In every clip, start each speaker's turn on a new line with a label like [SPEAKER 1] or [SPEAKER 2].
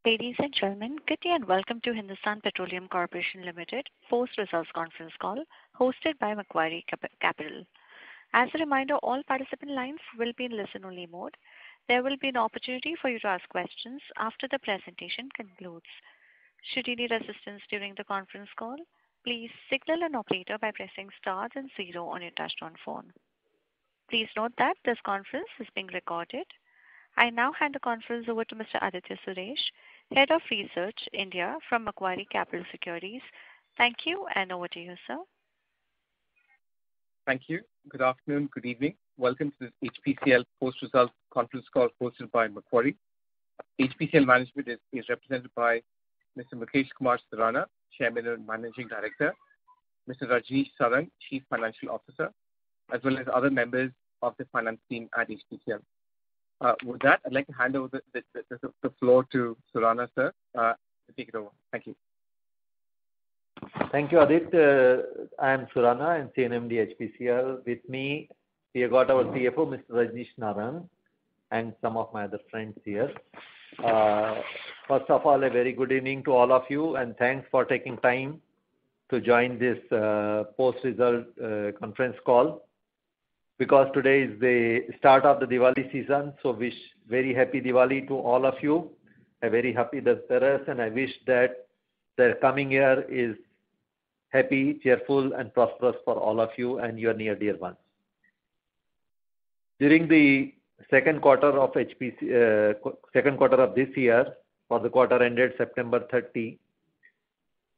[SPEAKER 1] Ladies and gentlemen, good day and welcome to Hindustan Petroleum Corporation Limited post-results conference call hosted by Macquarie Capital. As a reminder, all participant lines will be in listen-only mode. There will be an opportunity for you to ask questions after the presentation concludes. Should you need assistance during the conference call, please signal an operator by pressing star and 0 on your touchtone phone. Please note that this conference is being recorded. I now hand the conference over to Mr. Aditya Suresh, Head of Research, India from Macquarie Capital Securities. Thank you, and over to you, sir.
[SPEAKER 2] Thank you. Good afternoon, good evening. Welcome to this HPCL post-results conference call hosted by Macquarie. HPCL management is represented by Mr. Mukesh Kumar Surana, Chairman and Managing Director, Mr. Rajneesh Sarang, Chief Financial Officer, as well as other members of the finance team at HPCL. With that, I'd like to hand over the floor to Surana, sir, to take it over. Thank you.
[SPEAKER 3] Thank you, Adit. I am Surana, I'm CNMD HPCL. With me, we have got our CFO, Mr. Rajneesh Sarang, and some of my other friends here. First of all, a very good evening to all of you, and thanks for taking time to join this post-result conference call. Because today is the start of the Diwali season, so wish very happy Diwali to all of you. A very happy Dassaras, and I wish that the coming year is happy, cheerful, and prosperous for all of you and your near dear ones. During the second quarter of this year, for the quarter ended September 30,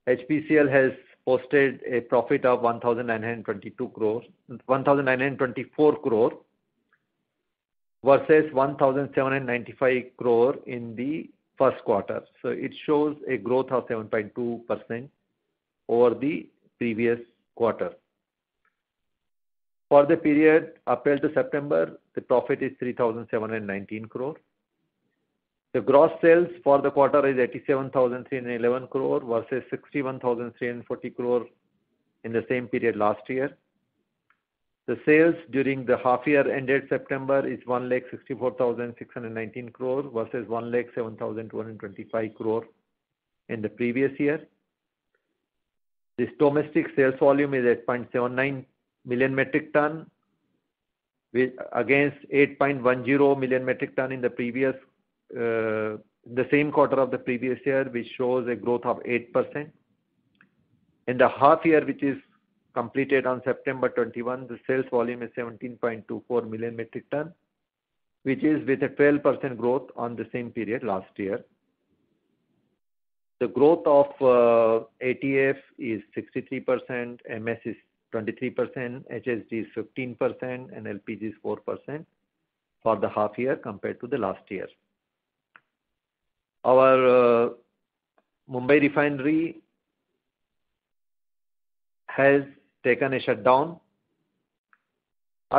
[SPEAKER 3] HPCL has posted a profit of 1,924 crore versus 1,795 crore in the first quarter. So it shows a growth of 7.2% over the previous quarter. For the period April to September, the profit is 3,719 crore. The gross sales for the quarter is 87,311 crore versus 61,340 crore in the same period last year. The sales during the half year ended September is 1,64,619 crore versus 1,07,225 crore in the previous year. This domestic sales volume is 8.79 million metric ton against 8.10 million metric ton in the previous the same quarter of the previous year, which shows a growth of 8%. In the half year, which is completed on September 21, the sales volume is 17.24 million metric ton, which is with a 12% growth on the same period last year. The growth of ATF is 63%, MS is 23%, HSD is 15%, and LPG is 4% for the half year compared to the last year. Our Mumbai refinery has taken a shutdown.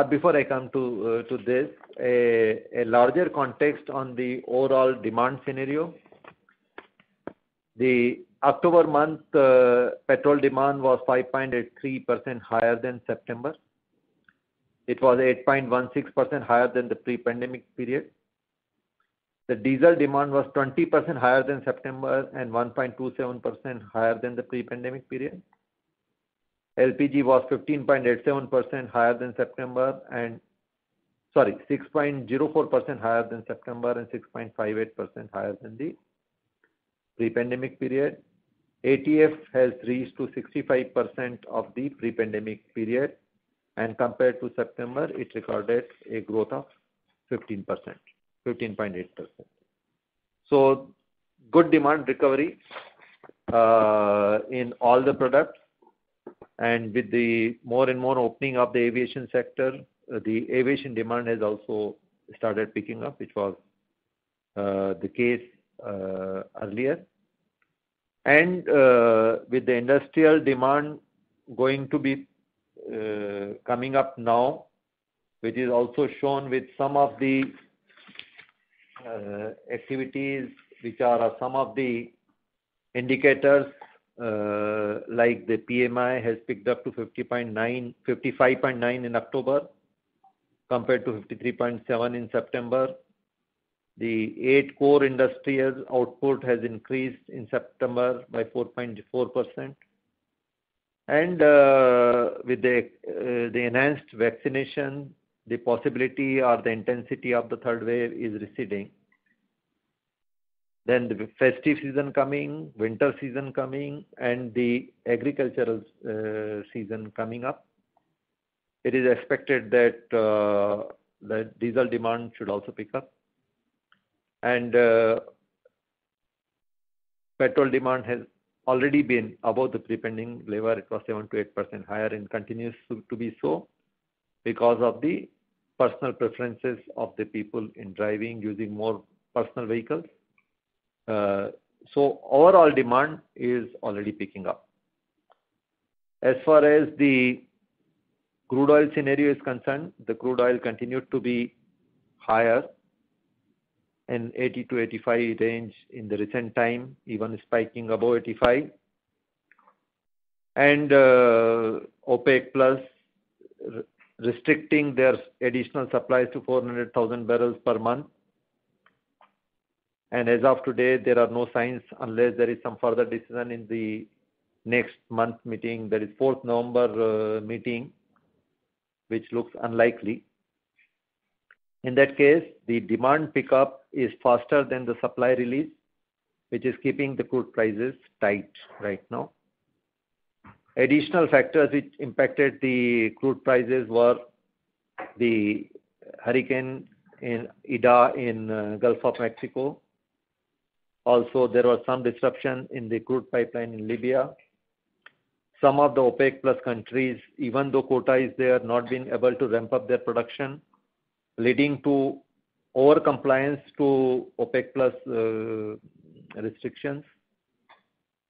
[SPEAKER 3] Before I come to this, a larger context on the overall demand scenario. The October month petrol demand was 5.83% higher than September. It was 8.16% higher than the pre-pandemic period. The diesel demand was 20% higher than September and 1.27% higher than the pre-pandemic period. LPG was 15.87% higher than September and 6.04% higher than September and 6.58% higher than the pre-pandemic period. ATF has reached to 65% of the pre-pandemic period, and compared to September, it recorded a growth of 15%. 15.8%. So good demand recovery in all the products, and with the more and more opening of the aviation sector, the aviation demand has also started picking up, which was the case earlier. And with the industrial demand going to be coming up now, which is also shown with some of the activities which are some of the indicators like the PMI has picked up to 55.9 in October compared to 53.7 in September. The 8 core industrial output has increased in September by 4.4%. And with the enhanced vaccination, the possibility or the intensity of the third wave is receding. Then the festive season coming, winter season coming, and the agricultural season coming up. It is expected that the diesel demand should also pick up. And petrol demand has already been above the pre-pandemic level. It was 7 to 8% higher and continues to be so because of the personal preferences of the people in driving, using more personal vehicles. So overall demand is already picking up. As far as the crude oil scenario is concerned, the crude oil continued to be higher in 80 to 85 range in the recent time, even spiking above 85. And OPEC Plus restricting their additional supplies to 400,000 barrels per month. And as of today, there are no signs unless there is some further decision in the next month meeting, that is 4th November meeting, which looks unlikely. In that case, the demand pickup is faster than the supply release, which is keeping the crude prices tight right now. Additional factors which impacted the crude prices were the hurricane in Ida in Gulf of Mexico. Also, there was some disruption in the crude pipeline in Libya. Some of the OPEC Plus countries, even though quota is there, not being able to ramp up their production, leading to over-compliance to OPEC Plus restrictions.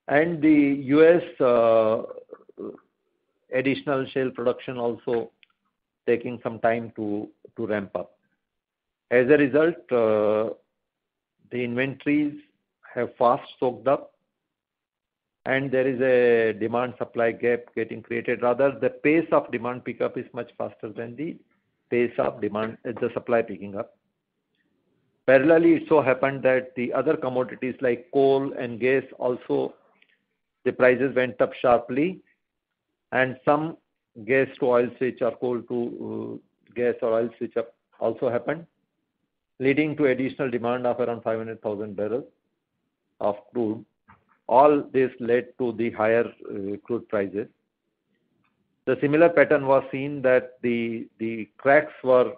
[SPEAKER 3] And the U.S. Additional shale production also taking some time to ramp up. As a result, the inventories have fast soaked up, and there is a demand-supply gap getting created. Rather, the pace of demand pickup is much faster than the pace of the supply picking up. Parallelly, it so happened that the other commodities like coal and gas also, the prices went up sharply, and some gas to oil switch or coal to gas or oil switch up also happened, leading to additional demand of around 500,000 barrels of crude. All this led to the higher crude prices. The similar pattern was seen that the cracks were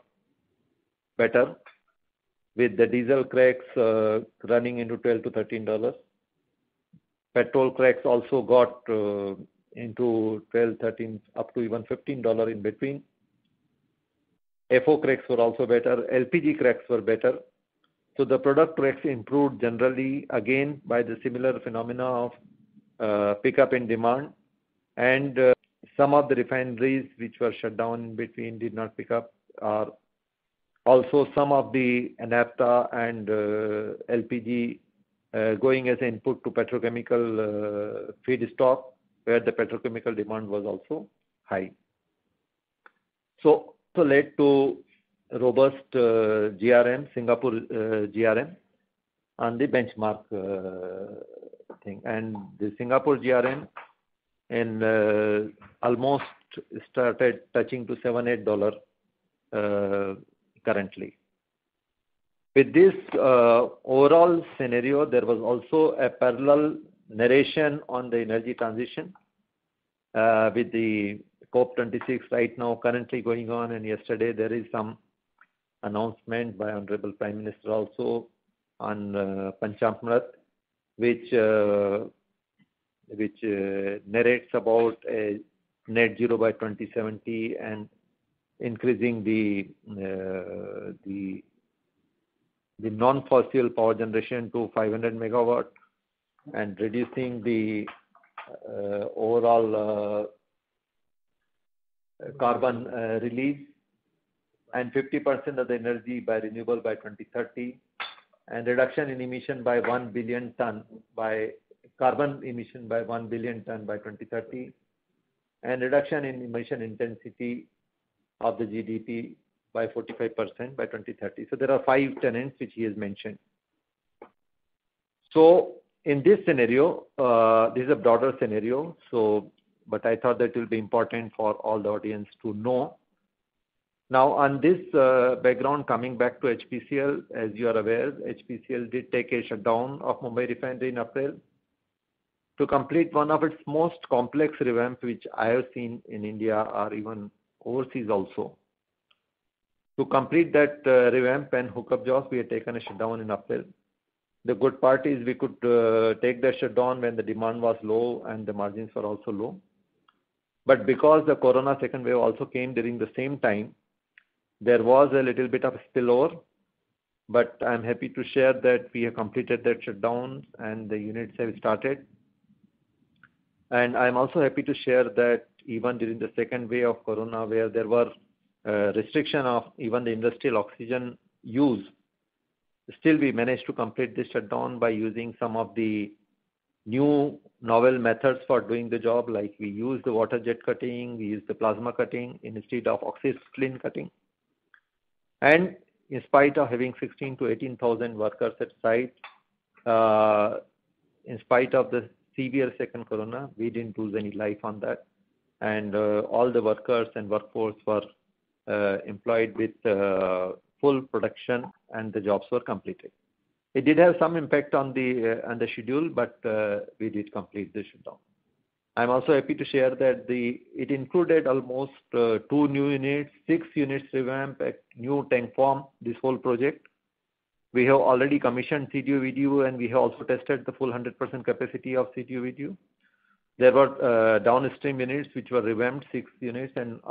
[SPEAKER 3] better, with the diesel cracks running into $12 to $13. Petrol cracks also got into 12, 13, up to even $15 in between. FO cracks were also better. LPG cracks were better. So the product cracks improved generally, again by the similar phenomena of pickup in demand, and some of the refineries which were shut down in between did not pick up. Also, some of the naphtha and LPG going as input to petrochemical feedstock, where the petrochemical demand was also high. So led to robust GRM, Singapore GRM, on the benchmark thing. And the Singapore GRM in almost started touching to $7-8 currently. With this overall scenario, there was also a parallel narration on the energy transition with the COP26 right now currently going on, and yesterday there is some announcement by Honorable Prime Minister also on Panchamrit, which narrates about a net zero by 2070 and increasing the non-fossil power generation to 500 megawatt and reducing the overall carbon release, and 50% of the energy by renewable by 2030, and reduction in emission by 1 billion ton by carbon emission by 1 billion ton by 2030, and reduction in emission intensity of the GDP by 45% by 2030. So there are 5 tenants which he has mentioned. So in this scenario, this is a broader scenario. So, but I thought that it will be important for all the audience to know. Now, on this background, coming back to HPCL, as you are aware, HPCL did take a shutdown of Mumbai Refinery in April to complete one of its most complex revamp which I have seen in India or even overseas also. To complete that revamp and hookup jobs, we had taken a shutdown in April. The good part is we could take the shutdown when the demand was low and the margins were also low. But because the corona second wave also came during the same time, there was a little bit of spillover. But I'm happy to share that we have completed that shutdown and the units have started. And I'm also happy to share that even during the second wave of corona, where there were restriction of even the industrial oxygen use, still we managed to complete this shutdown by using some of the new novel methods for doing the job, like we use the water jet cutting, we use the plasma cutting instead of oxyacetylene cutting. And in spite of having 16 to 18,000 workers at site, in spite of the severe second corona, we didn't lose any life on that. And all the workers and workforce were employed with full production and the jobs were completed. It did have some impact on the schedule, but we did complete the shutdown. I'm also happy to share that it included almost 2 new units, 6 units revamp, a new tank farm, this whole project. We have already commissioned CTU-VTU and we have also tested the full 100% capacity of CTU-VTU. There were downstream units which were revamped, 6 units, and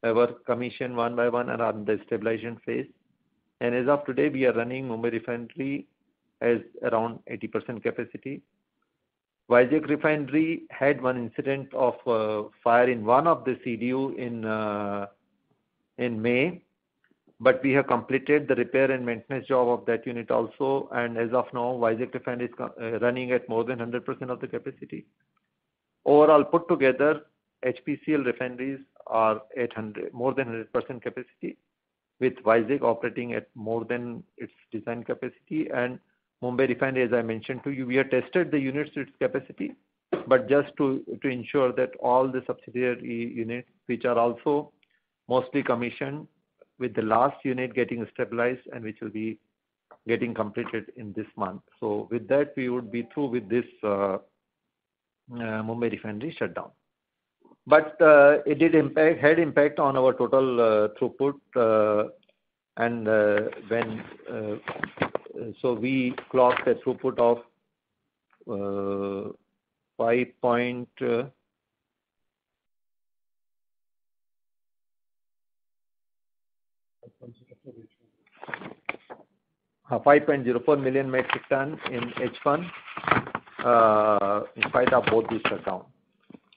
[SPEAKER 3] were commissioned one by one and are in the stabilization phase. And as of today, we are running Mumbai Refinery as around 80% capacity. Vizag Refinery had one incident of fire in one of the CDU in May, but we have completed the repair and maintenance job of that unit also. And as of now, Vizag Refinery is running at more than 100% of the capacity. Overall, put together, HPCL refineries are at more than 100% capacity, with Vizag operating at more than its design capacity. And Mumbai Refinery, as I mentioned to you, we have tested the units to its capacity, but just to ensure that all the subsidiary units, which are also mostly commissioned, with the last unit getting stabilized and which will be getting completed in this month. So with that, we would be through with this Mumbai Refinery shutdown. But it did had impact on our total throughput, and so we clocked a throughput of 5.04 million metric ton in H1, in spite of both these shutdowns.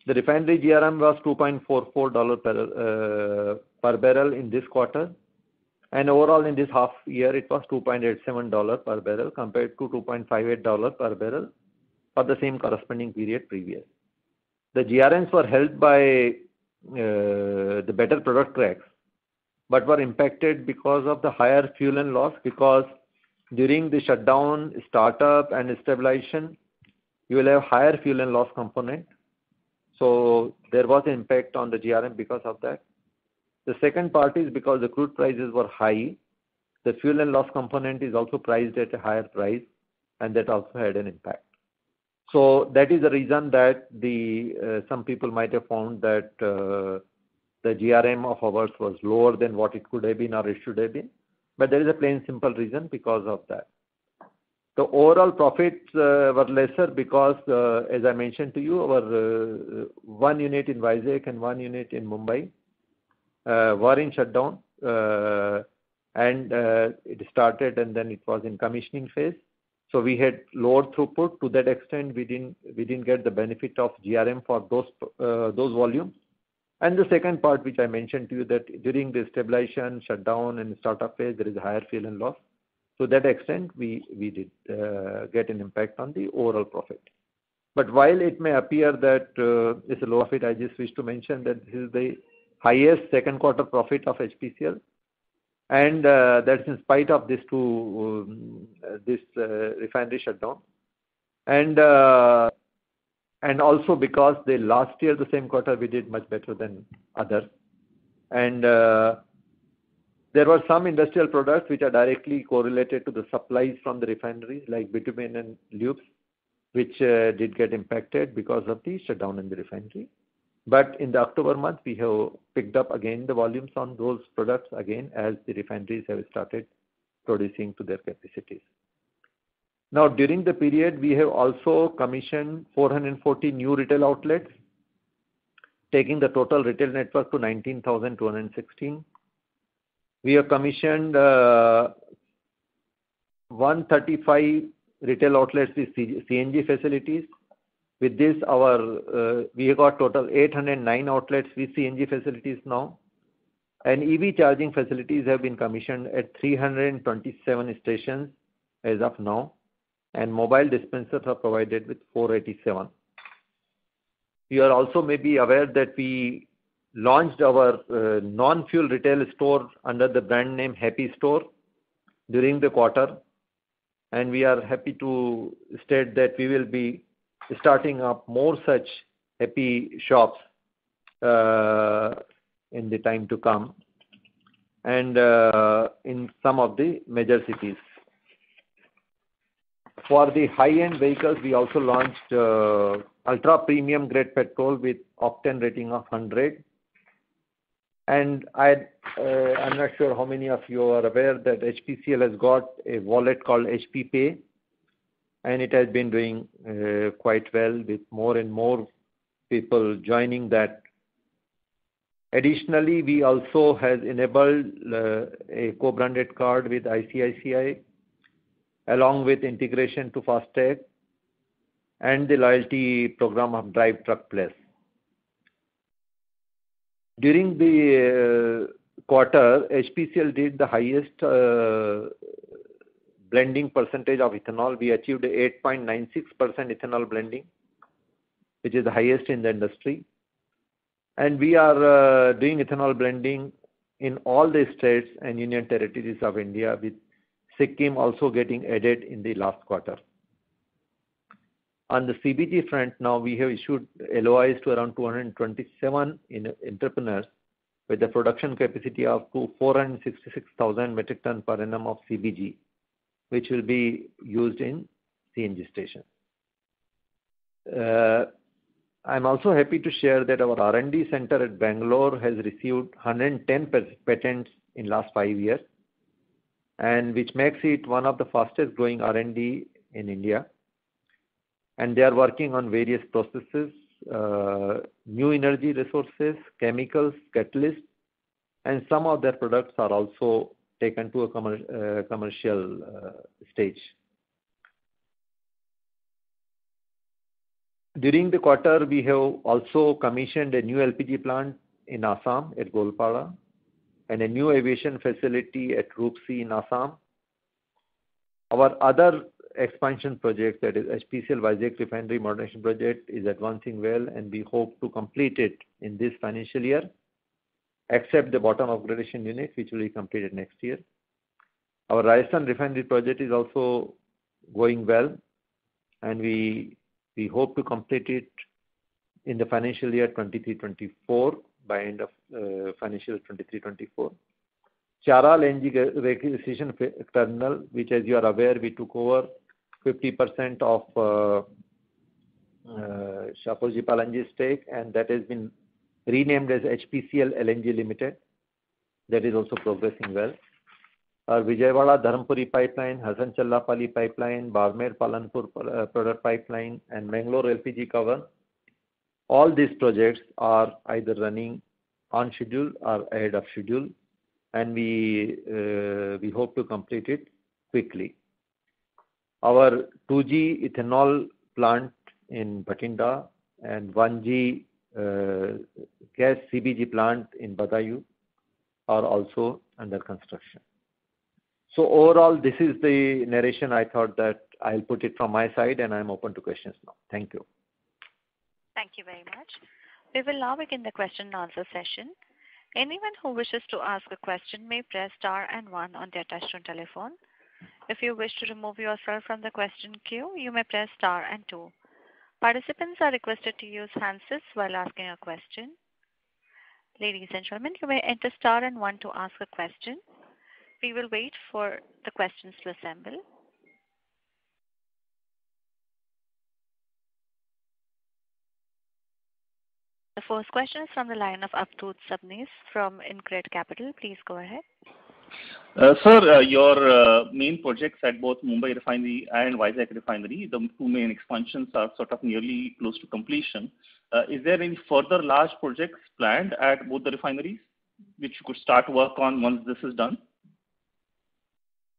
[SPEAKER 3] The refinery GRM was $2.44 per barrel in this quarter, and overall in this half year it was $2.87 per barrel compared to $2.58 per barrel for the same corresponding period previous. The GRMs were helped by the better product cracks, but were impacted because of the higher fuel and loss, because during the shutdown, startup and stabilization, you will have higher fuel and loss component. So there was an impact on the GRM because of that. The second part is because the crude prices were high, the fuel and loss component is also priced at a higher price, and that also had an impact. So that is the reason that some people might have found that the GRM of ours was lower than what it could have been or it should have been. But there is a plain simple reason because of that. The overall profits were lesser because, as I mentioned to you, our one unit in Vizag and one unit in Mumbai were in shutdown, and it started and then it was in commissioning phase. So we had lower throughput. To that extent, we didn't get the benefit of GRM for those volumes. And the second part, which I mentioned to you, that during the stabilization, shutdown, and startup phase, there is a higher fuel and loss. To that extent, we did get an impact on the overall profit. But while it may appear that it's a low profit, I just wish to mention that this is the highest second quarter profit of HPCL and that's in spite of this refinery shutdown, and also because the last year the same quarter we did much better than others, and there were some industrial products which are directly correlated to the supplies from the refineries like bitumen and lubes, which did get impacted because of the shutdown in the refinery. But in the October month, we have picked up again the volumes on those products again as the refineries have started producing to their capacities. Now, during the period, we have also commissioned 440 new retail outlets, taking the total retail network to 19,216. We have commissioned 135 retail outlets with CNG facilities. With this, we have got total 809 outlets with CNG facilities now. And EV charging facilities have been commissioned at 327 stations as of now. And mobile dispensers are provided with 487. You are also maybe aware that we launched our non-fuel retail store under the brand name Happy Store during the quarter, and we are happy to state that we will be starting up more such happy shops in the time to come, and in some of the major cities. For the high-end vehicles, we also launched ultra premium grade petrol with octane rating of 100. And I'm not sure how many of you are aware that HPCL has got a wallet called HP Pay, and it has been doing quite well with more and more people joining that. Additionally, we also have enabled a co-branded card with ICICI, along with integration to FASTag and the loyalty program of Drive Truck Plus. During the quarter, HPCL did the highest blending percentage of ethanol. We achieved 8.96% ethanol blending, which is the highest in the industry. And we are doing ethanol blending in all the states and union territories of India, with Sikkim also getting added in the last quarter. On the CBG front, now we have issued LOIs to around 227 entrepreneurs with a production capacity of 466,000 metric ton per annum of CBG, which will be used in CNG stations. I'm also happy to share that our R&D center at Bangalore has received 110 patents in last 5 years, and which makes it one of the fastest growing R&D in India. And they are working on various processes, new energy resources, chemicals, catalysts, and some of their products are also taken to a commercial stage. During the quarter, we have also commissioned a new LPG plant in Assam at Golpada and a new aviation facility at Roopsi in Assam. Our other expansion project, that is HPCL Vizag Refinery Modernization Project, is advancing well, and we hope to complete it in this financial year, except the bottom upgradation unit, which will be completed next year. Our Rajasthan Refinery project is also going well, and we hope to complete it in the financial year 23-24, by end of financial 23-24. Charal LNG regasification terminal, which, as you are aware, we took over 50% of Shapoorji Pallonji's stake, and that has been renamed as HPCL LNG Limited. That is also progressing well. Our Vijayawada Dharmpuri pipeline, Hasan Challapalli pipeline, Barmer Palanpur product pipeline, and Mangalore LPG cover, all these projects are either running on schedule or ahead of schedule, and we hope to complete it quickly. Our 2G ethanol plant in Bhatinda and 1G gas CBG plant in Badayu are also under construction. So overall, this is the narration. I thought that I'll put it from my side, and I'm open to questions now. Thank you.
[SPEAKER 1] Thank you very much. We will now begin the question and answer session. Anyone who wishes to ask a question may press star and one on their touchtone telephone. If you wish to remove yourself from the question queue, you may press star and two. Participants are requested to use handsets while asking a question. Ladies and gentlemen, you may enter star and one to ask a question. We will wait for the questions to assemble. The first question is from the line of Avadhoot Sabnis from InCred Capital. Please go ahead.
[SPEAKER 4] Sir, your main projects at both Mumbai Refinery and Vizag Refinery, the two main expansions are sort of nearly close to completion. Is there any further large projects planned at both the refineries which you could start work on once this is done?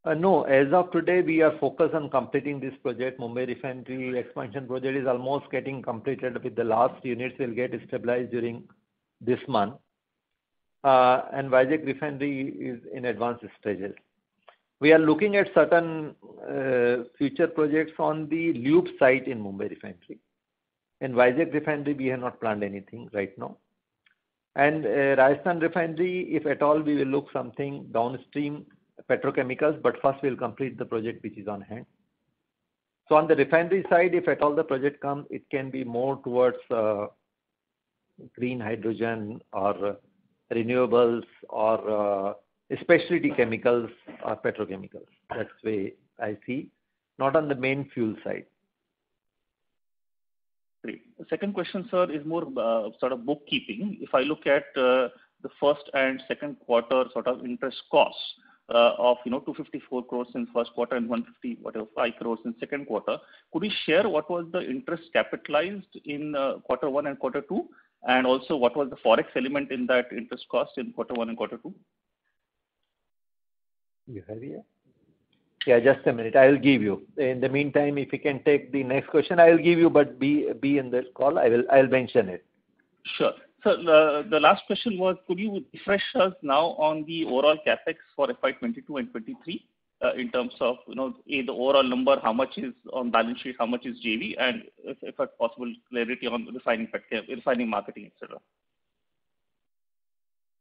[SPEAKER 3] No, as of today, we are focused on completing this project. Mumbai Refinery expansion project is almost getting completed, with the last units will get stabilized during this month. And Vizag Refinery is in advanced stages. We are looking at certain future projects on the lube site in Mumbai Refinery. In Vizag Refinery, we have not planned anything right now. And Rajasthan Refinery, if at all, we will look something downstream petrochemicals, but first we'll complete the project which is on hand. So on the refinery side, if at all the project comes, it can be more towards green hydrogen or renewables or specialty chemicals or petrochemicals. That's the way I see, not on the main fuel side.
[SPEAKER 4] Great. The second question, sir, is more sort of bookkeeping. If I look at the first and second quarter sort of interest costs of 254 crores in first quarter and 155 crores in second quarter, could you share what was the interest capitalized in quarter one and quarter two, and also what was the forex element in that interest cost in quarter one and quarter two?
[SPEAKER 3] You have here? Yeah, just a minute. I will give you. In the meantime, if you can take the next question, I will give you, but be in the call. I'll mention it.
[SPEAKER 4] Sure. So the last question was, could you refresh us now on the overall capex for FY22 and 23 in terms of the overall number, how much is on balance sheet, how much is JV, and if possible, clarity on refining, marketing, etc.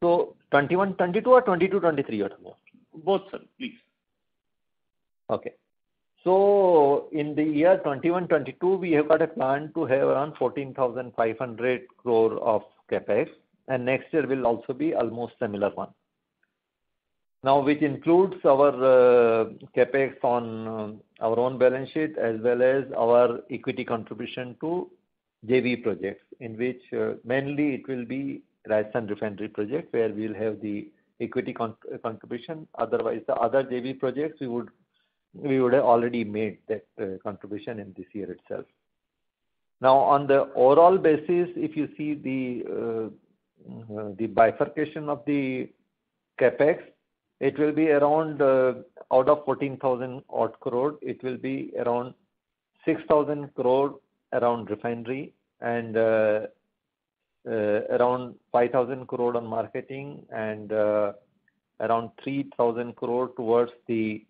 [SPEAKER 3] So 21-22 or 22-23 you're talking about?
[SPEAKER 4] Both, sir, please.
[SPEAKER 3] Okay. So in the year 21-22, we have got a plan to have around 14,500 crore of capex, and next year will also be almost similar one. Now, which includes our capex on our own balance sheet as well as our equity contribution to JV projects, in which mainly it will be Rajasthan Refinery project where we will have the equity contribution. Otherwise, the other JV projects we would have already made that contribution in this year itself. Now, on the overall basis, if you see the bifurcation of the capex, it will be around out of 14,000 odd crore, it will be around 6,000 crore around refinery and around 5,000 crore on marketing and around 3,000 crore towards the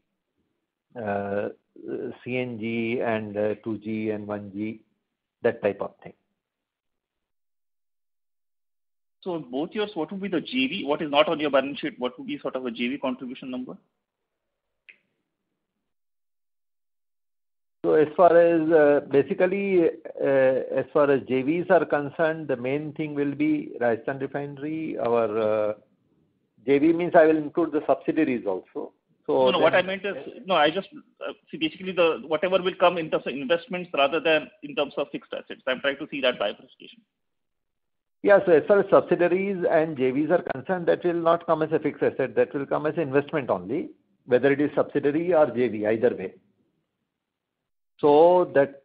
[SPEAKER 3] CNG and 2G and 1G, that type of thing.
[SPEAKER 4] So in both years, what would be the JV? What is not on your balance sheet? What would be sort of a JV contribution number?
[SPEAKER 3] So as far as basically as far as JVs are concerned, the main thing will be Rajasthan Refinery. Our JV means I will include the subsidiaries also. So
[SPEAKER 4] no, what I meant is, I just see basically whatever will come in terms of investments rather than in terms of fixed assets. I'm trying to see that bifurcation.
[SPEAKER 3] Yeah, so as far as subsidiaries and JVs are concerned, that will not come as a fixed asset. That will come as an investment only, whether it is subsidiary or JV, either way. So that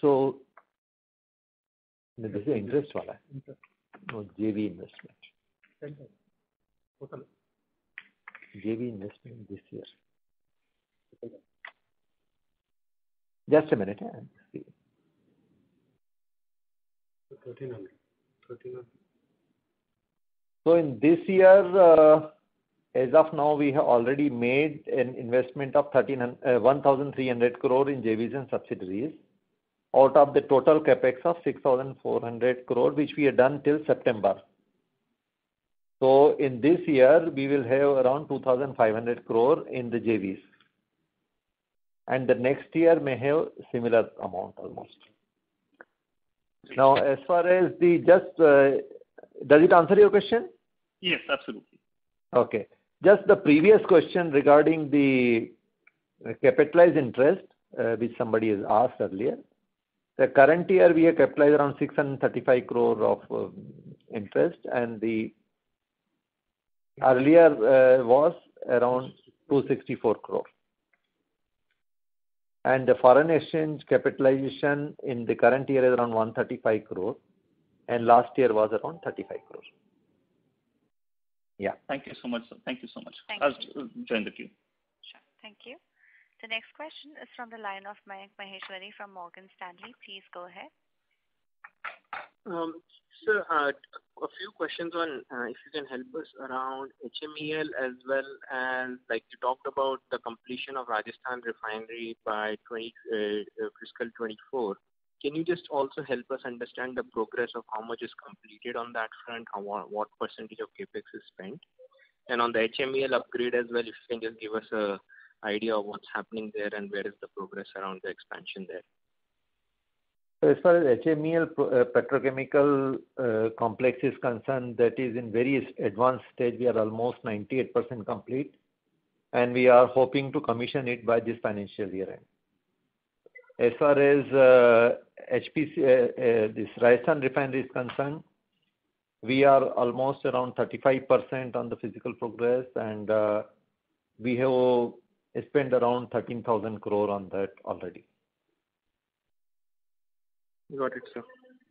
[SPEAKER 3] so this is interest wala. No, JV investment. JV investment this year. Just a minute. 1,300. So in this year, as of now, we have already made an investment of 1,300 crore in JVs and subsidiaries out of the total capex of 6,400 crore, which we have done till September. So in this year, we will have around 2,500 crore in the JVs. And the next year may have similar amount almost. Now, as far as the does it answer your question?
[SPEAKER 4] Yes, absolutely.
[SPEAKER 3] Okay. Just the previous question regarding the capitalized interest, which somebody has asked earlier. The current year we have capitalized around 635 crore of interest, and the earlier was around 264 crore. And the foreign exchange capitalization in the current year is around 135 crore, and last year was around 35 crore. Yeah.
[SPEAKER 4] Thank you so much, sir. Thank you so much.
[SPEAKER 1] Thank
[SPEAKER 4] I'll
[SPEAKER 1] you.
[SPEAKER 4] join the queue.
[SPEAKER 1] Sure. Thank you. The next question is from the line of Mayank Maheshwari from Morgan Stanley. Please go ahead.
[SPEAKER 5] Sir, a few questions on if you can help us around HMEL, as well as, like you talked about the completion of Rajasthan refinery by fiscal 24. Can you just also help us understand the progress of how much is completed on that front, what percentage of capex is spent? And on the HMEL upgrade as well, if you can just give us a idea of what's happening there and where is the progress around the expansion there.
[SPEAKER 3] So as far as HMEL petrochemical complex is concerned, that is in very advanced stage. We are almost 98% complete, and we are hoping to commission it by this financial year end. As far as this Rajasthan refinery is concerned, we are almost around 35% on the physical progress, and we have spent around 13,000 crore on that already.
[SPEAKER 5] Got it, sir.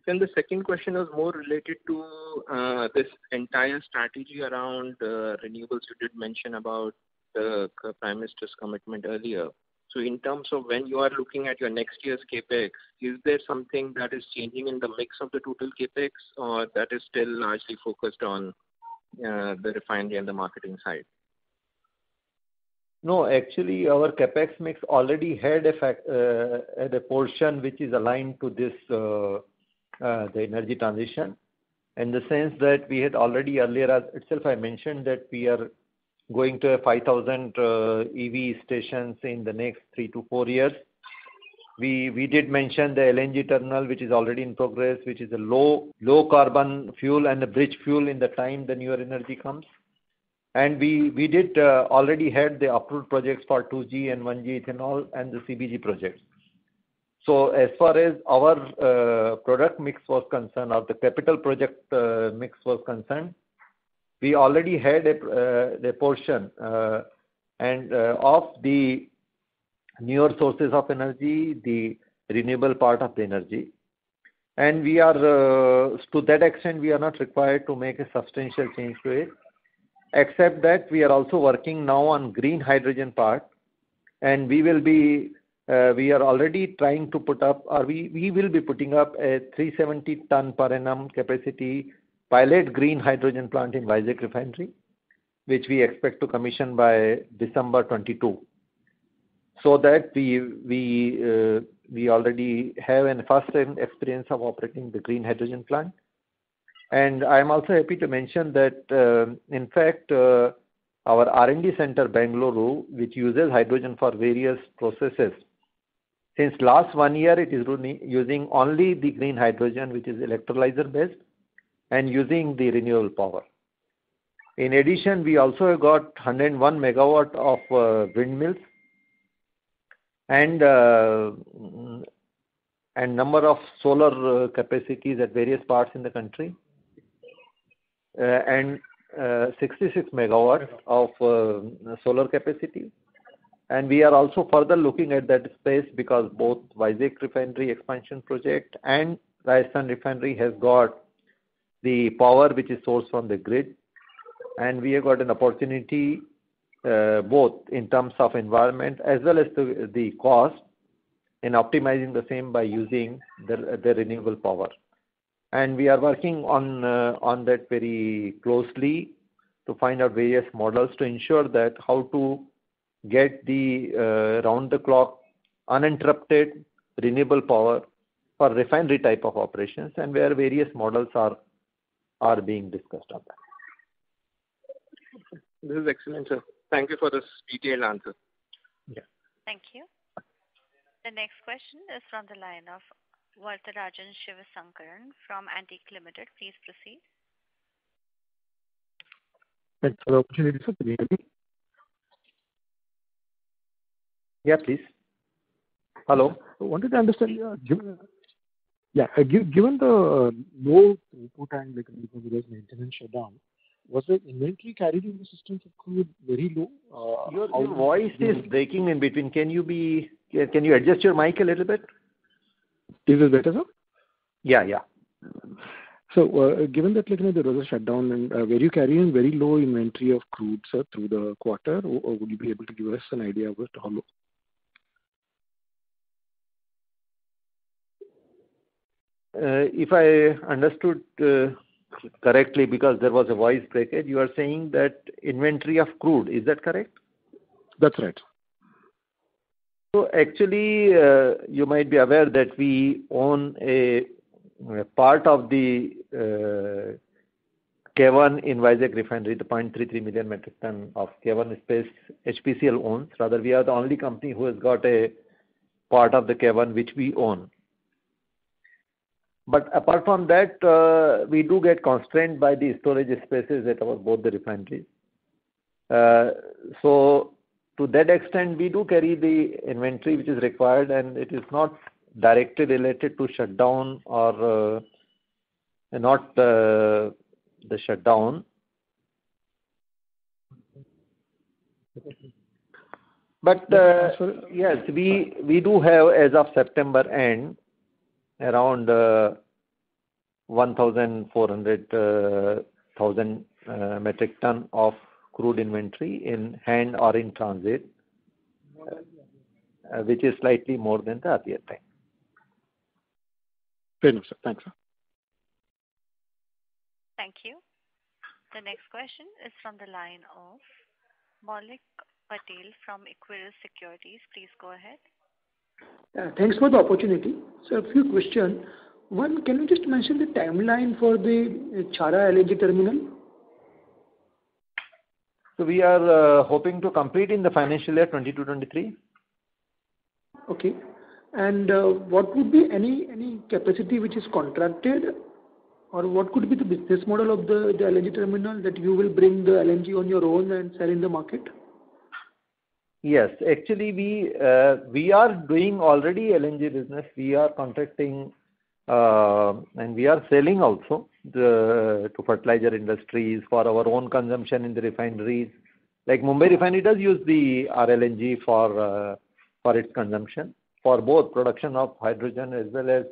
[SPEAKER 5] Then the second question was more related to this entire strategy around renewables. You did mention about the Prime Minister's commitment earlier. So in terms of when you are looking at your next year's capex, is there something that is changing in the mix of the total capex, or that is still largely focused on the refinery and the marketing side?
[SPEAKER 3] No, actually, our capex mix already had a portion which is aligned to this the energy transition, in the sense that we had already earlier itself I mentioned that we are going to have 5,000 EV stations in the next 3 to 4 years. We did mention the LNG terminal, which is already in progress, which is a low carbon fuel and a bridge fuel in the time the newer energy comes. And we did already had the approved projects for 2G and 1G ethanol and the CBG projects. So as far as our product mix was concerned, or the capital project mix was concerned, we already had a portion and of the newer sources of energy, the renewable part of the energy. And we are, to that extent, we are not required to make a substantial change to it, except that we are also working now on green hydrogen part, and we are already trying to put up, or we will be putting up a 370 ton per annum capacity pilot green hydrogen plant in Vizag refinery, which we expect to commission by December 22. So that we already have a first-time experience of operating the green hydrogen plant. And I am also happy to mention that, in fact, our R&D center, Bengaluru, which uses hydrogen for various processes, since last 1 year it is using only the green hydrogen, which is electrolyzer based, and using the renewable power. In addition, we also have got 101 megawatt of windmills and number of solar capacities at various parts in the country, and 66 megawatts of solar capacity. And we are also further looking at that space, because both Vizag refinery expansion project and Rajasthan refinery has got the power which is sourced from the grid, and we have got an opportunity both in terms of environment as well as the cost in optimizing the same by using the renewable power. And we are working on that very closely to find out various models to ensure that how to get the round-the-clock, uninterrupted, renewable power for refinery type of operations, and where various models are being discussed on that.
[SPEAKER 5] This is excellent, sir. Thank you for this detailed answer.
[SPEAKER 3] Yeah.
[SPEAKER 1] Thank you. The next question is from the line of Varatharajan Shivasankaran from Antique Limited. Please proceed.
[SPEAKER 6] Thanks for the opportunity, sir. Can you hear me?
[SPEAKER 3] Yeah, please. Hello.
[SPEAKER 6] I wanted to understand, given the low throughput and because there was maintenance shutdown, was the inventory carried in the system for crude very low?
[SPEAKER 3] Your voice is breaking in between. Can you adjust your mic a little bit?
[SPEAKER 6] Is this better, sir?
[SPEAKER 3] Yeah.
[SPEAKER 6] So, given that there was a shutdown, and were you carrying very low inventory of crude, sir, through the quarter, or would you be able to give us an idea of how low?
[SPEAKER 3] If I understood correctly, because there was a voice breakage, you are saying that inventory of crude, is that correct?
[SPEAKER 6] That's right.
[SPEAKER 3] So actually, you might be aware that we own a part of the K1 in Vizag refinery, the 0.33 million metric ton of K1 space HPCL owns. Rather, we are the only company who has got a part of the K1 which we own. But apart from that, we do get constrained by the storage spaces at both the refineries. So to that extent, we do carry the inventory which is required, and it is not directly related to shutdown or not the shutdown. But yes, we do have, as of September end, around 1,400,000 metric ton of crude inventory in hand or in transit, which is slightly more than the earlier time.
[SPEAKER 6] Fair enough, sir. Thanks, sir.
[SPEAKER 1] Thank you. The next question is from the line of Maulik Patel from Equirus Securities. Please go ahead.
[SPEAKER 7] Thanks for the opportunity. So a few questions. One, can you just mention the timeline for the Chhara LNG terminal?
[SPEAKER 3] So we are hoping to complete in the financial year 22-23.
[SPEAKER 7] Okay. And what would be any capacity which is contracted, or what could be the business model of the LNG terminal, that you will bring the LNG on your own and sell in the market?
[SPEAKER 3] Yes, actually we are doing already LNG business. We are contracting and we are selling also to fertilizer industries for our own consumption in the refineries. Like Mumbai refinery does use the RLNG for its consumption, for both production of hydrogen as well as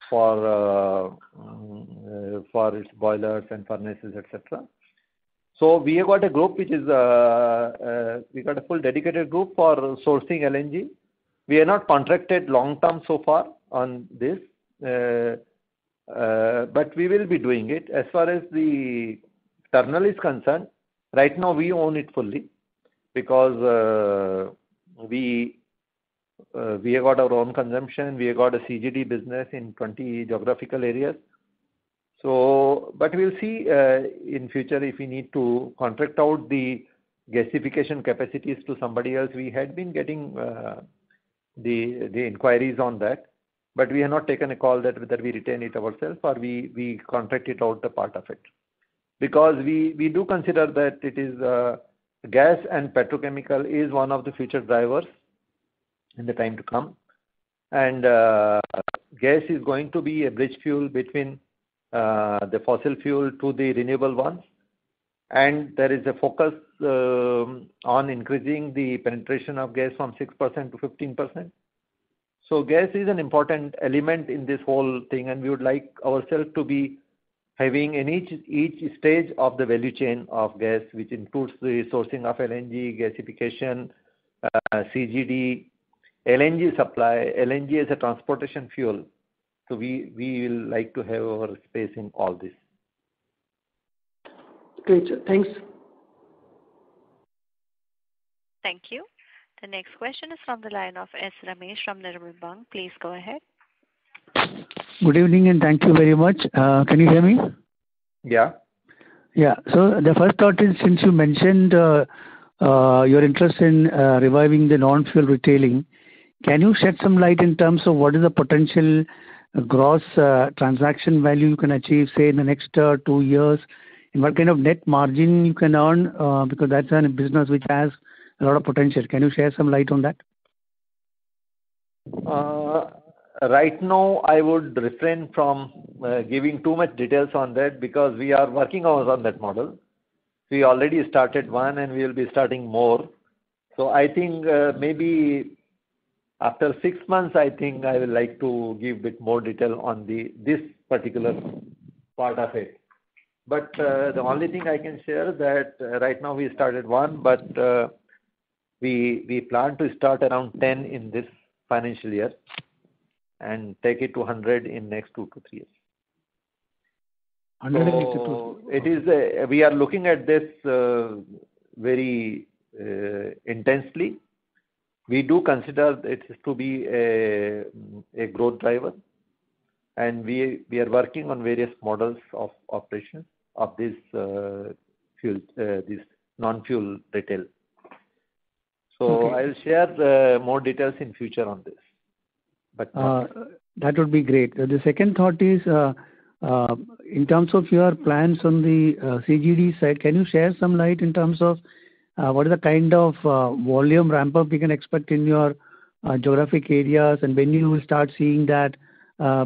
[SPEAKER 3] for its boilers and furnaces, etc. So we have got a group which is, we got a full dedicated group for sourcing LNG. We are not contracted long term so far on this, but we will be doing it. As far as the terminal is concerned, right now we own it fully, because we have got our own consumption. We have got a CGD business in 20 geographical areas. So, but we'll see in future if we need to contract out the gasification capacities to somebody else. We had been getting the inquiries on that, but we have not taken a call that whether we retain it ourselves or we contract it out, the part of it, because we do consider that it is gas and petrochemical is one of the future drivers in the time to come, and gas is going to be a bridge fuel between the fossil fuel to the renewable ones, and there is a focus on increasing the penetration of gas from 6% to 15%. So gas is an important element in this whole thing, and we would like ourselves to be having in each stage of the value chain of gas, which includes the sourcing of LNG, gasification, CGD, LNG supply, LNG as a transportation fuel. So we will like to have our space in all this.
[SPEAKER 7] Great, sir. Thanks.
[SPEAKER 1] Thank you. The next question is from the line of S. Ramesh from Nirmal Bang. Please go ahead.
[SPEAKER 8] Good evening and thank you very much. Can you hear me?
[SPEAKER 3] Yeah.
[SPEAKER 8] Yeah. So the first thought is, since you mentioned your interest in reviving the non-fuel retailing, can you shed some light in terms of what is the potential gross transaction value you can achieve, say, in the next 2 years, and what kind of net margin you can earn, because that's a business which has a lot of potential. Can you share some light on that?
[SPEAKER 3] Right now, I would refrain from giving too much details on that because we are working on that model. We already started one and we will be starting more. So I think maybe after 6 months, I think I would like to give a bit more detail on this particular part of it. But the only thing I can share that right now we started one, but we plan to start around 10 in this financial year and take it to 100 in next 2 to 3 years.
[SPEAKER 8] 182.
[SPEAKER 3] So it is. We are looking at this very intensely. We do consider it to be a growth driver, and we are working on various models of operation of this this non-fuel retail. So
[SPEAKER 8] Okay.
[SPEAKER 3] I'll share more details in future on this. But
[SPEAKER 8] that would be great. The second thought is, in terms of your plans on the CGD side, can you share some light in terms of what is the kind of volume ramp up we can expect in your geographic areas, and when you will start seeing that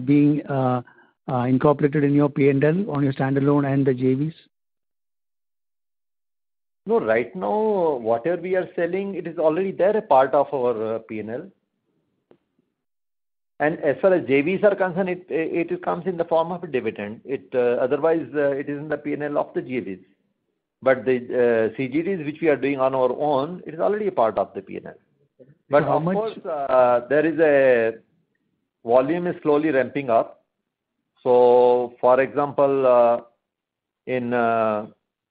[SPEAKER 8] being incorporated in your P&L on your standalone and the JVs?
[SPEAKER 3] No, right now, whatever we are selling, it is already there, a part of our P&L. And as far as JVs are concerned, it comes in the form of a dividend. Otherwise, it is in the P&L of the JVs. But the CGDs which we are doing on our own, it is already a part of the P&L. But
[SPEAKER 8] How
[SPEAKER 3] of
[SPEAKER 8] much?
[SPEAKER 3] course, there is a volume is slowly ramping up. So, for example, in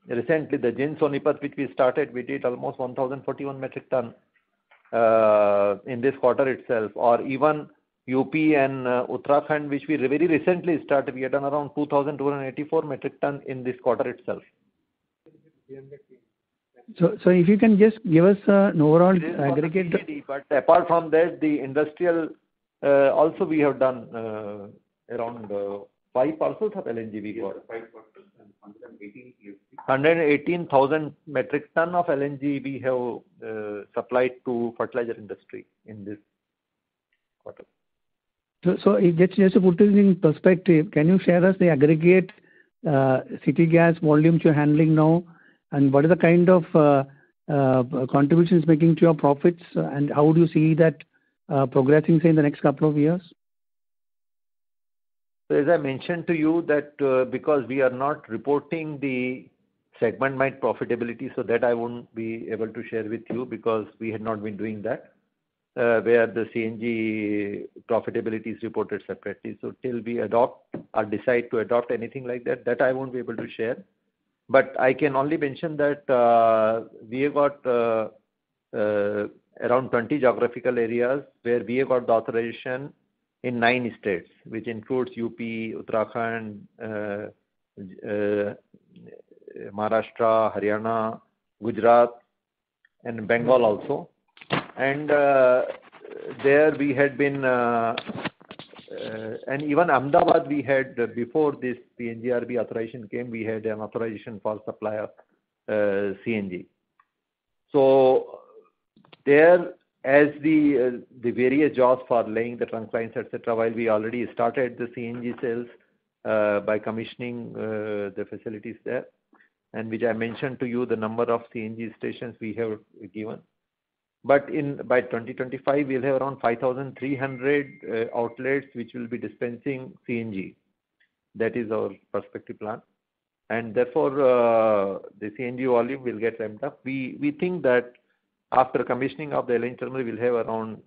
[SPEAKER 3] recently the Jind Sonipat which we started, we did almost 1,041 metric ton in this quarter itself. Or even UP and Uttarakhand, which we very recently started, we had done around 2,284 metric ton in this quarter itself.
[SPEAKER 8] So if you can just give us an overall aggregate.
[SPEAKER 3] CGD, but apart from that, the industrial also we have done around 5 parcels of LNG we got. 118,000 metric ton of LNG we have supplied to fertilizer industry in this quarter.
[SPEAKER 8] So just to put this in perspective, can you share us the aggregate city gas volumes you're handling now, and what is the kind of contributions making to your profits, and how do you see that progressing, say, in the next couple of years?
[SPEAKER 3] So as I mentioned to you that because we are not reporting the segment-wide profitability, so that I won't be able to share with you because we had not been doing that, where the CNG profitability is reported separately. So till we adopt or decide to adopt anything like that, that I won't be able to share. But I can only mention that we have got around 20 geographical areas where we have got the authorization in 9 states, which includes UP, Uttarakhand, Maharashtra, Haryana, Gujarat, and Bengal also. And there we had been, and even Ahmedabad we had, before this PNGRB authorization came, we had an authorization for supply of CNG. So there, as the various jobs for laying the trunk lines, etc., while we already started the CNG sales by commissioning the facilities there, and which I mentioned to you the number of CNG stations we have given. But by 2025, we'll have around 5,300 outlets which will be dispensing CNG. That is our perspective plan. And therefore, the CNG volume will get ramped up. We think that after commissioning of the LNG terminal, we'll have around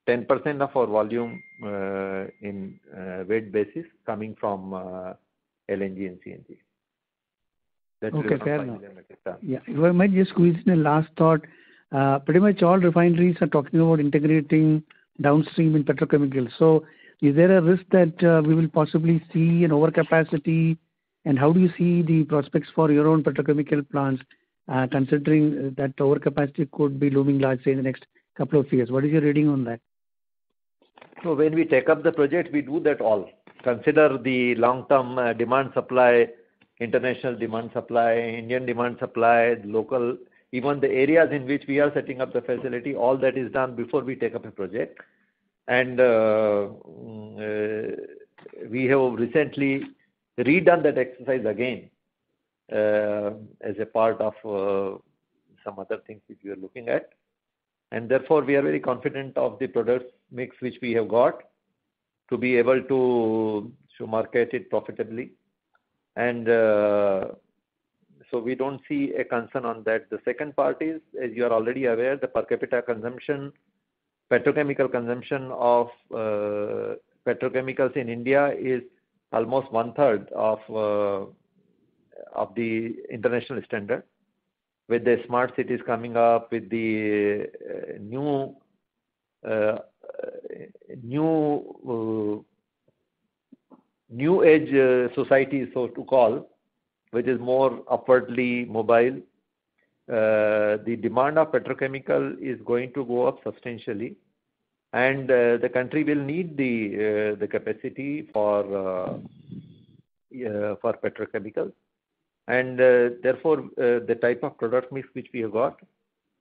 [SPEAKER 3] 10% of our volume in weight basis coming from LNG and CNG.
[SPEAKER 8] Okay, fair enough. Yeah, if I might just squeeze in a last thought. pretty much all refineries are talking about integrating downstream in petrochemicals. So is there a risk that we will possibly see an overcapacity? And how do you see the prospects for your own petrochemical plants, considering that overcapacity could be looming large, say, in the next couple of years? What is your reading on that?
[SPEAKER 3] So when we take up the project, we do that all. Consider the long-term demand supply, international demand supply, Indian demand supply, local, even the areas in which we are setting up the facility, all that is done before we take up a project. And we have recently redone that exercise again as a part of some other things which we are looking at. And therefore, we are very confident of the product mix which we have got to be able to market it profitably. And so we don't see a concern on that. The second part is, as you are already aware, the per capita consumption, petrochemical consumption of petrochemicals in India is almost 1/3 of the international standard. With the smart cities coming up, with the new age society, so to call, which is more upwardly mobile, the demand of petrochemical is going to go up substantially, and the country will need the capacity for petrochemicals. And therefore, the type of product mix which we have got,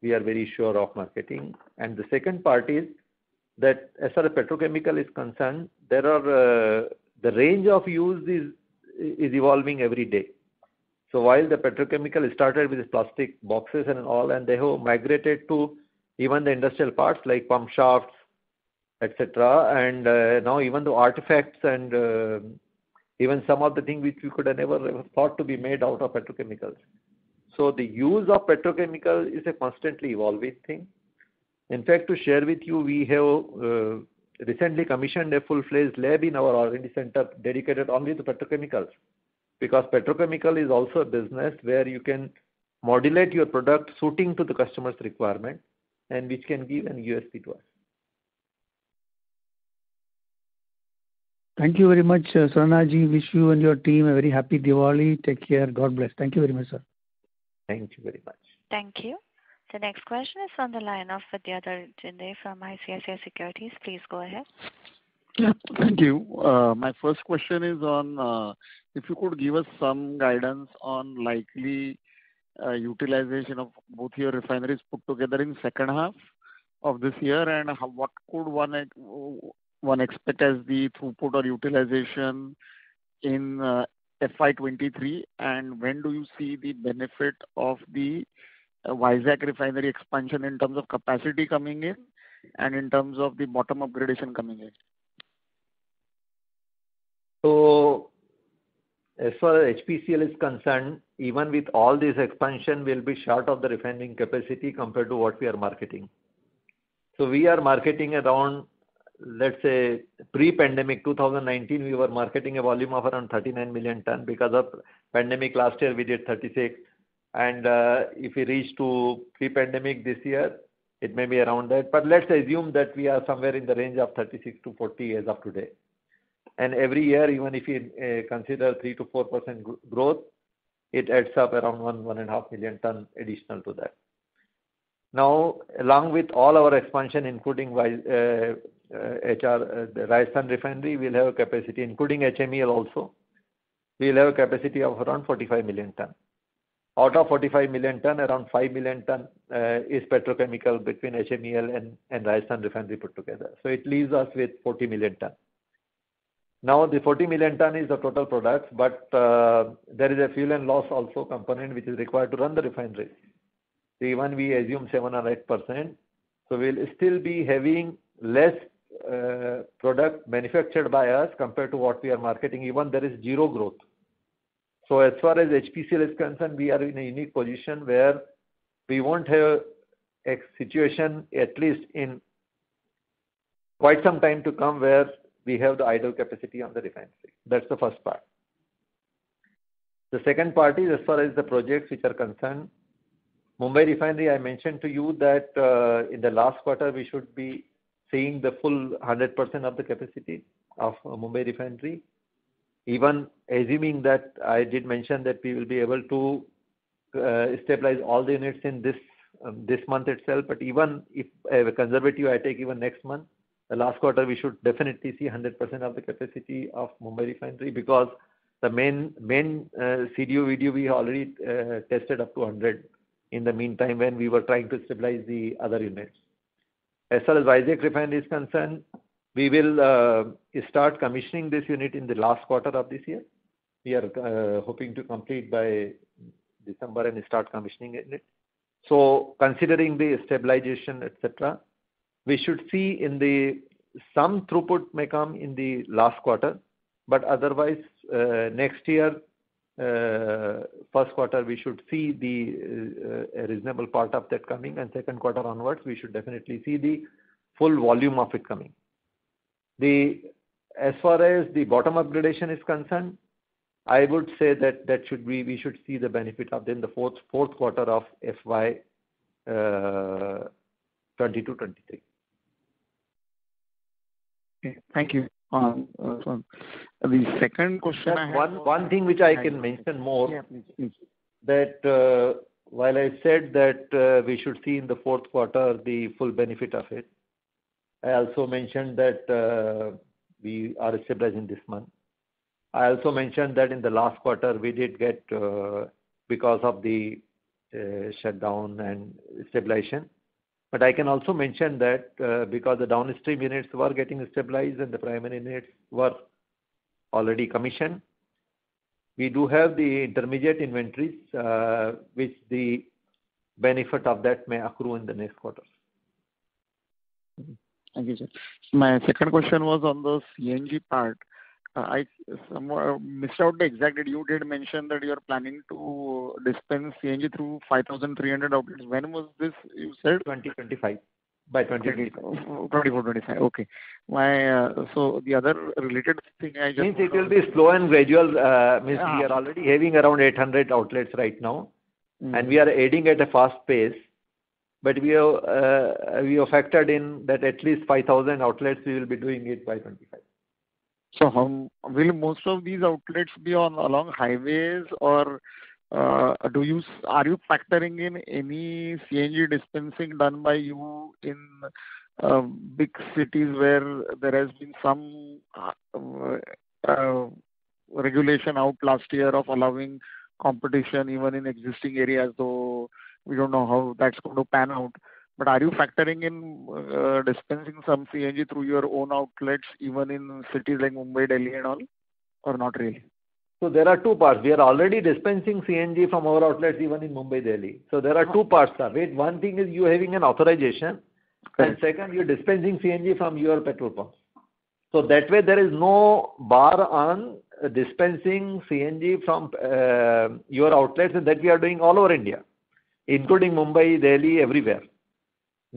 [SPEAKER 3] we are very sure of marketing. And the second part is that as far as petrochemical is concerned, there are the range of use is evolving every day. So while the petrochemical started with plastic boxes and all, and they have migrated to even the industrial parts like pump shafts, etc., and now even the artifacts and even some of the things which we could have never thought to be made out of petrochemicals. So the use of petrochemical is a constantly evolving thing. In fact, to share with you, we have recently commissioned a full-fledged lab in our R&D center dedicated only to petrochemicals, because petrochemical is also a business where you can modulate your product suiting to the customer's requirement, and which can give an USP to us.
[SPEAKER 8] Thank you very much, Surana ji. Wish you and your team a very happy Diwali. Take care. God bless. Thank you very much, sir.
[SPEAKER 3] Thank you very much.
[SPEAKER 1] Thank you. The next question is on the line of Vidyadhar Jinde from ICICI Securities. Please go ahead.
[SPEAKER 9] Yeah, thank you. My first question is on if you could give us some guidance on likely utilization of both your refineries put together in second half of this year, and what could one expect as the throughput or utilization in FY23, and when do you see the benefit of the Vizag refinery expansion in terms of capacity coming in and in terms of the bottom upgradation coming in?
[SPEAKER 3] So as far as HPCL is concerned, even with all this expansion, we'll be short of the refining capacity compared to what we are marketing. So we are marketing around, let's say, pre-pandemic 2019, we were marketing a volume of around 39 million ton. Because of pandemic last year, we did 36. And if we reach to pre-pandemic this year, it may be around that. But let's assume that we are somewhere in the range of 36 to 40 as of today. And every year, even if you consider 3 to 4% growth, it adds up around 1.5 million ton additional to that. Now, along with all our expansion, including the Rajasthan refinery, we'll have a capacity, including HMEL also, we'll have a capacity of around 45 million ton. Out of 45 million ton, around 5 million ton is petrochemical between HMEL and Rajasthan refinery put together. So it leaves us with 40 million ton. Now the 40 million ton is the total products, but there is a fuel and loss also component which is required to run the refinery. So even we assume 7 or 8%, so we'll still be having less product manufactured by us compared to what we are marketing. Even there is zero growth. So as far as HPCL is concerned, we are in a unique position where we won't have a situation, at least in quite some time to come, where we have the idle capacity on the refinery. That's the first part. The second part is, as far as the projects which are concerned, Mumbai Refinery, I mentioned to you that in the last quarter we should be seeing the full 100% of the capacity of Mumbai Refinery. Even assuming that I did mention that we will be able to stabilize all the units in this month itself, but even if conservative I take even next month, the last quarter we should definitely see 100% of the capacity of Mumbai Refinery, because the main CDU video we already tested up to 100 in the meantime when we were trying to stabilize the other units. As far as Vizag Refinery is concerned, we will start commissioning this unit in the last quarter of this year. We are hoping to complete by December and start commissioning it. So considering the stabilization, etc., we should see some throughput may come in the last quarter, but otherwise next year, first quarter, we should see a reasonable part of that coming, and second quarter onwards, we should definitely see the full volume of it coming. As far as the bottom upgradation is concerned, I would say that we should see the benefit of in the fourth quarter of FY 22-23.
[SPEAKER 9] Okay, thank you. So the second question I have
[SPEAKER 3] one thing which I can mention more,
[SPEAKER 9] yeah, please.
[SPEAKER 3] That while I said that we should see in the fourth quarter the full benefit of it, I also mentioned that we are stabilizing this month. I also mentioned that in the last quarter we did get, because of the shutdown and stabilization. But I can also mention that because the downstream units were getting stabilized and the primary units were already commissioned, we do have the intermediate inventories, which the benefit of that may accrue in the next quarters.
[SPEAKER 9] Thank you, sir. My second question was on the CNG part. I somewhat missed out the exact date. You did mention that you are planning to dispense CNG through 5,300 outlets. When was this, you said?
[SPEAKER 3] 2025. By 2025.
[SPEAKER 9] 24-25. Okay. So the other related thing I just...
[SPEAKER 3] Means it will be slow and gradual. We are already having around 800 outlets right now, and we are adding at a fast pace. But we have factored in that at least 5,000 outlets we will be doing it by 25.
[SPEAKER 9] So will most of these outlets be along highways, or are you factoring in any CNG dispensing done by you in big cities where there has been some regulation out last year of allowing competition even in existing areas, though we don't know how that's going to pan out. But are you factoring in dispensing some CNG through your own outlets, even in cities like Mumbai, Delhi and all, or not really?
[SPEAKER 3] So there are two parts. We are already dispensing CNG from our outlets even in Mumbai, Delhi. So there are two parts of it. One thing is you having an authorization, and second, you're dispensing CNG from your petrol pumps. So that way there is no bar on dispensing CNG from your outlets, and that we are doing all over India, including Mumbai, Delhi, everywhere.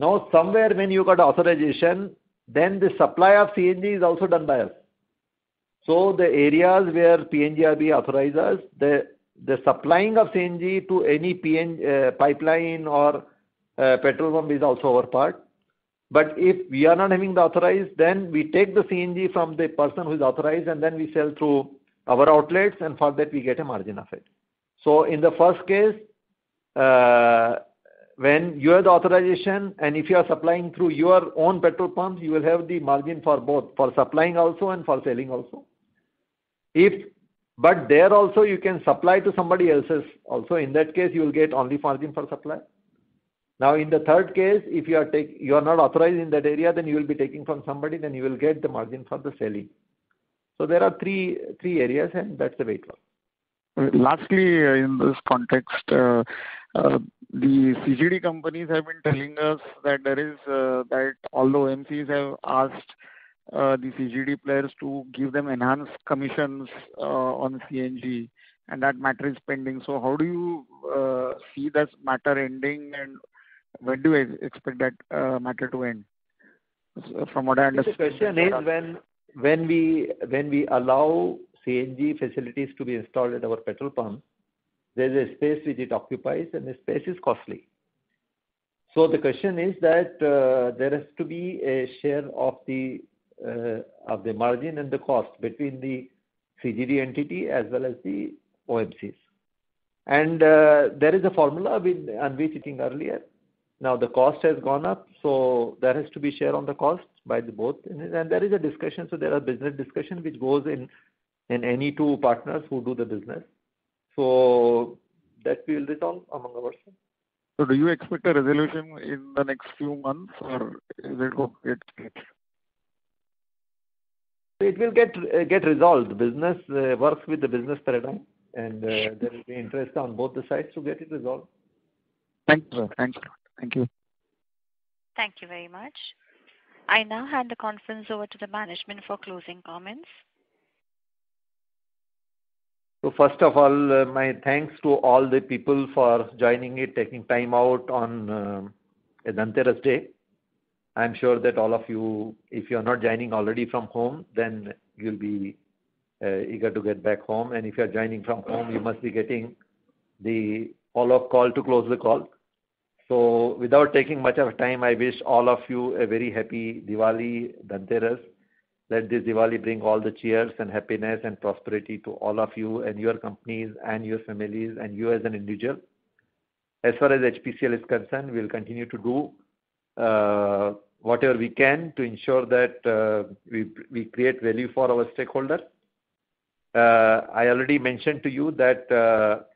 [SPEAKER 3] Now, somewhere when you got authorization, then the supply of CNG is also done by us. So the areas where PNGRB authorizes us, the supplying of CNG to any pipeline or petrol pump is also our part. But if we are not having the authorized, then we take the CNG from the person who is authorized, and then we sell through our outlets, and for that we get a margin of it. So in the first case, when you have the authorization, and if you are supplying through your own petrol pumps, you will have the margin for both, for supplying also and for selling also. But there also you can supply to somebody else's also. In that case, you will get only margin for supply. Now, in the third case, if you are not authorized in that area, then you will be taking from somebody, then you will get the margin for the selling. So there are three areas, and that's the way it works.
[SPEAKER 9] Lastly, in this context, the CGD companies have been telling us that that although MCs have asked the CGD players to give them enhanced commissions on CNG, and that matter is pending. So how do you see this matter ending, and when do you expect that matter to end? From what I understand,
[SPEAKER 3] the question is when we allow CNG facilities to be installed at our petrol pumps, there is a space which it occupies, and the space is costly. So the question is that there has to be a share of the margin and the cost between the CGD entity as well as the OMCs. And there is a formula on which speaking earlier. Now the cost has gone up, so there has to be share on the cost by the both. And there is a discussion, so there are business discussion which goes in any two partners who do the business. So that we will resolve among ourselves.
[SPEAKER 9] So do you expect a resolution in the next few months, or is it going to get?
[SPEAKER 3] It will get resolved. The business works with the business paradigm, and there will be interest on both the sides to get it resolved.
[SPEAKER 9] Thank you, sir. Thank you. Thank you.
[SPEAKER 1] Thank you very much. I now hand the conference over to the management for closing comments.
[SPEAKER 3] So first of all, my thanks to all the people for joining it, taking time out on a Dhanteras day. I'm sure that all of you, if you are not joining already from home, then you'll be eager to get back home. And if you are joining from home, you must be getting the follow-up call to close the call. So without taking much of time, I wish all of you a very happy Diwali, Dhanteras. Let this Diwali bring all the cheers and happiness and prosperity to all of you and your companies and your families and you as an individual. As far as HPCL is concerned, we'll continue to do whatever we can to ensure that we create value for our stakeholders. I already mentioned to you that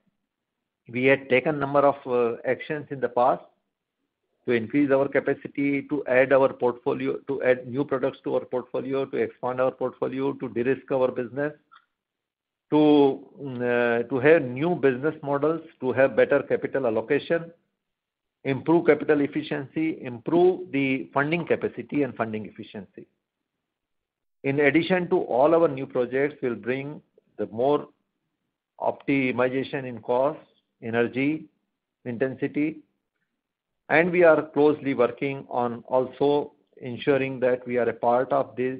[SPEAKER 3] we had taken a number of actions in the past to increase our capacity, to add our portfolio, to add new products to our portfolio, to expand our portfolio, to de-risk our business, to have new business models, to have better capital allocation, improve capital efficiency, improve the funding capacity and funding efficiency. In addition to all our new projects, will bring the more optimization in cost, energy, intensity, and we are closely working on also ensuring that we are a part of this,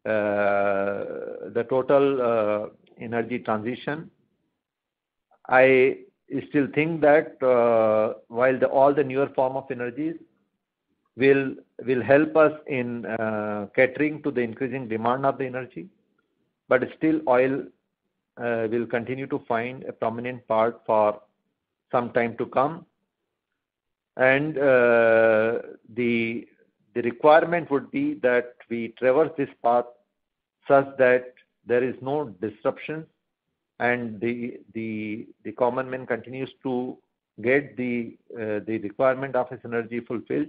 [SPEAKER 3] the total energy transition. I still think that while all the newer form of energies will help us in catering to the increasing demand of the energy, but still oil will continue to find a prominent part for some time to come. And the requirement would be that we traverse this path such that there is no disruption and the common man continues to get the requirement of his energy fulfilled.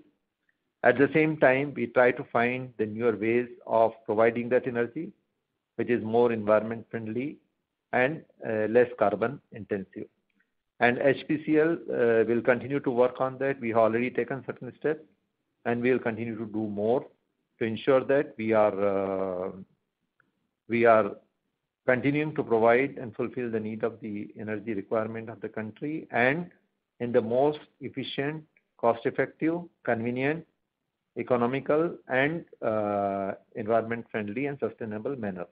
[SPEAKER 3] At the same time, we try to find the newer ways of providing that energy, which is more environment friendly and less carbon intensive. And HPCL will continue to work on that. We have already taken certain steps, and we will continue to do more to ensure that we are continuing to provide and fulfill the need of the energy requirement of the country and in the most efficient, cost-effective, convenient, economical, and environment-friendly and sustainable manner.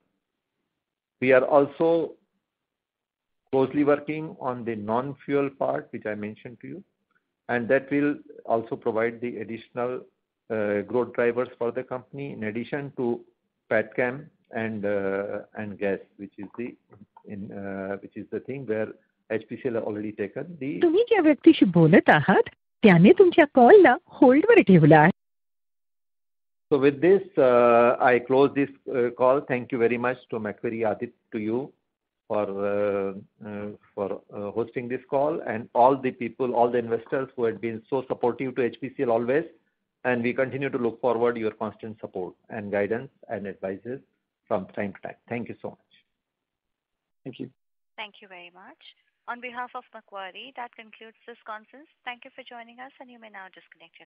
[SPEAKER 3] We are also closely working on the non-fuel part, which I mentioned to you, and that will also provide the additional growth drivers for the company in addition to petchem and gas, which is the thing where HPCL has already taken the.
[SPEAKER 10] तुम्ही ज्या व्यक्तीशी बोलत आहात त्याने तुमच्या कॉलला होल्डवर ठेवला आहे.
[SPEAKER 3] So with this, I close this call. Thank you very much to Macquarie Adit, to you for hosting this call, and all the people, all the investors who had been so supportive to HPCL always, and we continue to look forward to your constant support and guidance and advices from time to time. Thank you so much.
[SPEAKER 9] Thank you.
[SPEAKER 1] Thank you very much. On behalf of Macquarie, that concludes this conference. Thank you for joining us, and you may now disconnect your